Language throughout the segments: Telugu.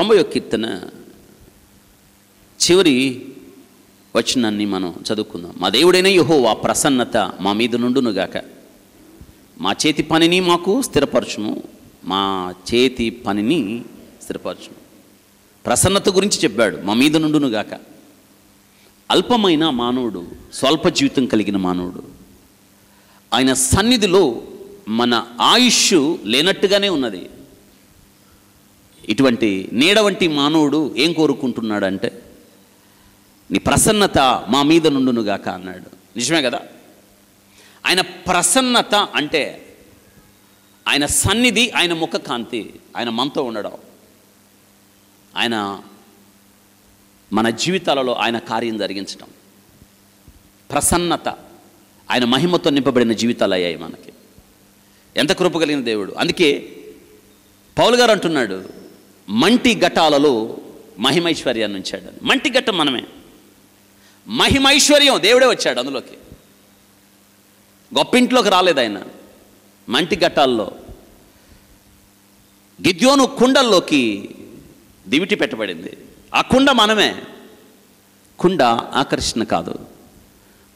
90వ కీర్తన చివరి వచనాన్ని మనం చదువుకుందాం. మా దేవుడైన యెహోవా ప్రసన్నత మా మీద నుండునుగాక. మా చేతి పనిని మాకు స్థిరపరచుము. మా చేతి పనిని స్థిరపరచుము. ప్రసన్నత గురించి చెప్పాడు, మా మీద నుండునుగాక. అల్పమైన మానవుడు, స్వల్ప జీవితం కలిగిన మానవుడు, ఆయన సన్నిధిలో మన ఆయుష్ లేనట్టుగానే ఉన్నది. ఇటువంటి నీడ వంటి మానవుడు ఏం కోరుకుంటున్నాడంటే, నీ ప్రసన్నత మా మీద నుండునుగాక అన్నాడు. నిజమే కదా? ఆయన ప్రసన్నత అంటే ఆయన సన్నిధి, ఆయన ముఖ కాంతి, ఆయన మనతో ఉండడం, ఆయన మన జీవితాలలో ఆయన కార్యం జరిగించడం, ప్రసన్నత, ఆయన మహిమతో నింపబడిన జీవితాలు అయ్యాయి మనకి. ఎంత కృప కలిగిన దేవుడు! అందుకే పౌలు గారు అంటున్నాడు, మంటి ఘటాలలో మహిమైశ్వర్యాన్ని ఉంచాడు. మంటి ఘట్టం మనమే. మహిమైశ్వర్యం దేవుడే వచ్చాడు అందులోకి. గొప్పింట్లోకి రాలేదు ఆయన. మంటి ఘటాల్లో గిద్యోను కుండల్లోకి దివిటి పెట్టబడింది. ఆ కుండ మనమే. కుండ ఆకర్షణ కాదు.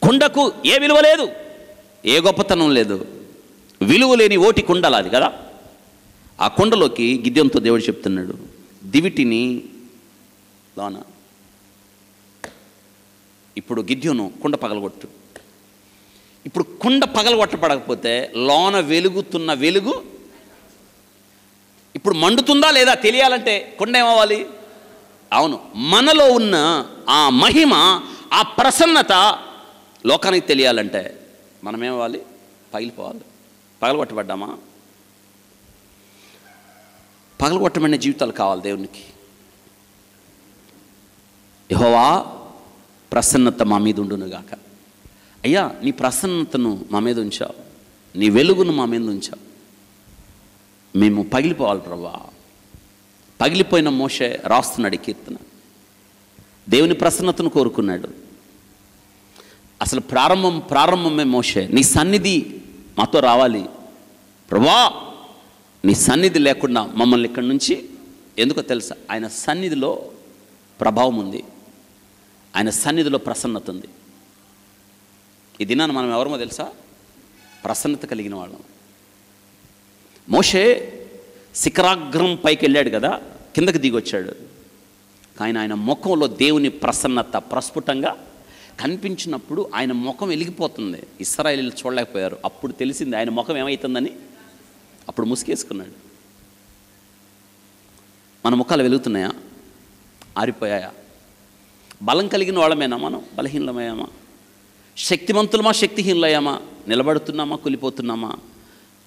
కుండకు ఏ విలువ లేదు, ఏ గొప్పతనం లేదు. విలువ లేని ఓటి కుండల అది కదా. ఆ కుండలోకి గిద్యోనుతో దేవుడు చెప్తున్నాడు, దివిటిని లోన. ఇప్పుడు గిద్యోను కుండ పగలగొట్టు. ఇప్పుడు కుండ పగలగొట్టబడకపోతే లోన వెలుగుతున్న వెలుగు ఇప్పుడు మండుతుందా లేదా తెలియాలంటే కుండ ఏమవ్వాలి? అవును, మనలో ఉన్న ఆ మహిమ, ఆ ప్రసన్నత లోకానికి తెలియాలంటే మనం ఏమవ్వాలి? పగిలిపోవాలి. పగలగొట్టబడ్డామా? పగలగొట్టబడిన జీవితాలు కావాలి దేవునికి. యెహోవా ప్రసన్నత మా మీద ఉండునుగాక. అయ్యా, నీ ప్రసన్నతను మా మీద ఉంచావు, నీ వెలుగును మా మీద ఉంచావు. మేము పగిలిపోవాలి ప్రభువా. పగిలిపోయిన మోషే రాస్తున్నాడు ఈ కీర్తన. దేవుని ప్రసన్నతను కోరుకున్నాడు. అసలు ప్రారంభమే మోషే, నీ సన్నిధి మాతో రావాలి ప్రభువా. నీ సన్నిధి లేకుండా మమ్మల్ని ఇక్కడి నుంచి, ఎందుకో తెలుసా? ఆయన సన్నిధిలో ప్రభావం ఉంది, ఆయన సన్నిధిలో ప్రసన్నత ఉంది. ఈ దినాన్ని మనం ఎవరమో తెలుసా? ప్రసన్నత కలిగిన వాళ్ళం. మోషే శిఖరాగ్రం పైకి వెళ్ళాడు కదా, కిందకి దిగొచ్చాడు. కానీ ఆయన ముఖంలో దేవుని ప్రసన్నత ప్రస్ఫుటంగా కనిపించినప్పుడు ఆయన ముఖం వెలిగిపోతుంది. ఇశ్రాయేలీయులు చూడలేకపోయారు. అప్పుడు తెలిసింది ఆయన ముఖం ఏమవుతుందని. అప్పుడు ముసుగేసుకున్నాడు. మన ముఖాలు వెలుగుతున్నాయా? ఆరిపోయాయా? బలం కలిగిన వాళ్ళమేనా మనం? బలహీనమయ్యామా? శక్తిమంతులమా? శక్తిహీనులయ్యామా? నిలబడుతున్నామా? కూలిపోతున్నామా?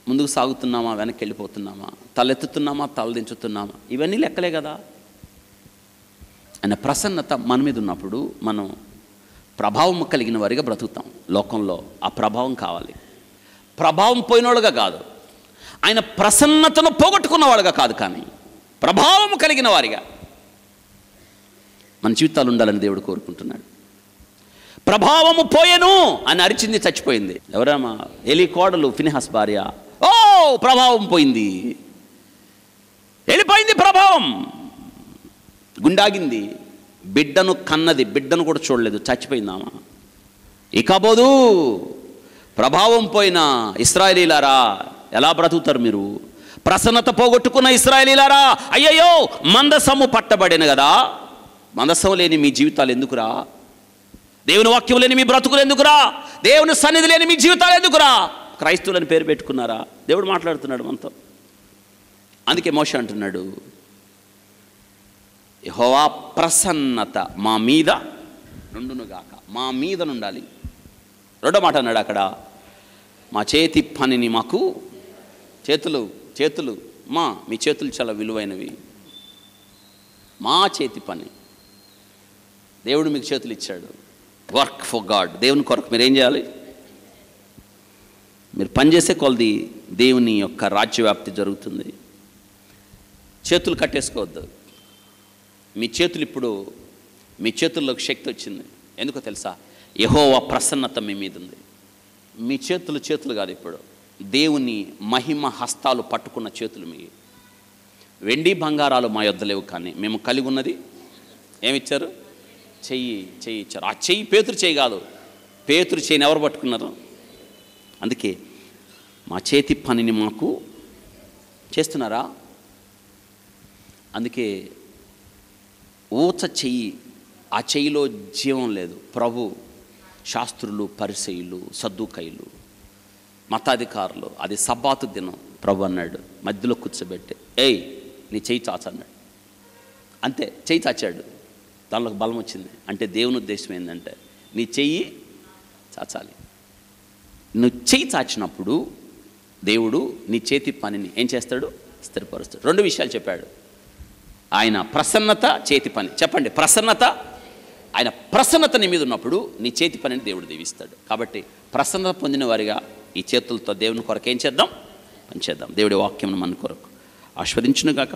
ముందుకు సాగుతున్నామా? వెనక్కి వెళ్ళిపోతున్నామా? తలెత్తుతున్నామా? తలదించుతున్నామా? ఇవన్నీ లెక్కలే కదా. ఆయన ప్రసన్నత మన మీద ఉన్నప్పుడు మనం ప్రభావం కలిగిన వారిగా బ్రతుకుతాం. లోకంలో ఆ ప్రభావం కావాలి. ప్రభావం పోయినోళ్ళుగా కాదు, ఆయన ప్రసన్నతను పోగొట్టుకున్నవాడుగా కాదు, కానీ ప్రభావం కలిగిన వారిగా మన జీవితాలు ఉండాలని దేవుడు కోరుకుంటున్నాడు. ప్రభావము పోయెను అని అరిచింది, చచ్చిపోయింది. ఎవరమ్మా? ఎలి కోడలు ఫినెహాస్ భార్య. ఓ, ప్రభావం పోయింది, వెళ్ళిపోయింది ప్రభావం. గుండాగింది. బిడ్డను కన్నది, బిడ్డను కూడా చూడలేదు, చచ్చిపోయిందామా. ఇకపోదు. ప్రభావం పోయిన ఇశ్రాయేలీలారా ఎలా బ్రతుకుతారు మీరు? ప్రసన్నత పోగొట్టుకున్న ఇశ్రాయేలీలారా, అయ్యయ్యో మందసము పట్టబడిన కదా. మందసం లేని మీ జీవితాలు ఎందుకురా? దేవుని వాక్యం లేని మీ బ్రతుకులు ఎందుకురా? దేవుని సన్నిధి లేని మీ జీవితాలు ఎందుకురా? క్రైస్తవులని పేరు పెట్టుకున్నారా? దేవుడు మాట్లాడుతున్నాడు మనతో. అందుకే మోషే అంటున్నాడు, యెహోవా ప్రసన్నత మా మీద నుండునుగాక. మా మీద నుండాలి. రెండో మాట అన్నాడు అక్కడ, మా చేతి పనిని మాకు. చేతులు మీ చేతులు చాలా విలువైనవి. మా చేతి పని. దేవుడు మీకు చేతులు ఇచ్చాడు. Work for God. దేవుని కొరకు మీరు ఏం చేయాలి? మీరు పనిచేసే కొలది దేవుని యొక్క రాజ్యవ్యాప్తి జరుగుతుంది. చేతులు కట్టేసుకోవద్దు. మీ చేతులు ఇప్పుడు, మీ చేతుల్లోకి శక్తి వచ్చింది. ఎందుకో తెలుసా? యెహోవా ప్రసన్నత మీ మీద ఉంది. మీ చేతులు కాదు, ఇప్పుడు దేవుని మహిమ హస్తాలు పట్టుకున్న చేతులు. వెండి బంగారాలు మా యొద్ద లేవు, కానీ మేము కలిగి ఉన్నది ఏమిచ్చారు? చెయ్యి ఇచ్చారు. ఆ చెయ్యి పేతురు చెయ్యి కాదు, పేతురు చెయ్యిని ఎవరు పట్టుకున్నారు? అందుకే మా చేతి పనిని మాకు చేస్తున్నారా? అందుకే ఊచ చెయ్యి, ఆ చెయ్యిలో జీవం లేదు. ప్రభు శాస్త్రులు, పరిసయ్యులు, సద్దూకయ్యులు, మతాధికారులు, అది సబ్బాతు దినం, ప్రభు అన్నాడు మధ్యలో కూర్చోబెట్టి, ఏయ్ నీ చెయ్యి చాచు అన్నాడు. అంతే, చెయ్యి చాచాడు, దానిలోకి బలం వచ్చింది. అంటే దేవుని ఉద్దేశం ఏంటంటే నీ చెయ్యి చాచాలి. నువ్వు చెయ్యి చాచినప్పుడు దేవుడు నీ చేతి పనిని ఏం చేస్తాడు? స్థిరపరుస్తాడు. 2 విషయాలు చెప్పాడు ఆయన. ప్రసన్నత, చేతి పని. చెప్పండి, ప్రసన్నత. ఆయన ప్రసన్నత నీ మీద ఉన్నప్పుడు నీ చేతి పనిని దేవుడు దీవిస్తాడు. కాబట్టి ప్రసన్నత పొందిన వారిగా ఈ చేతులతో దేవుని కొరకు ఏం చేద్దాం? పని చేద్దాం. దేవుడి వాక్యం మన కొరకు ఆస్వాదించునుగాక.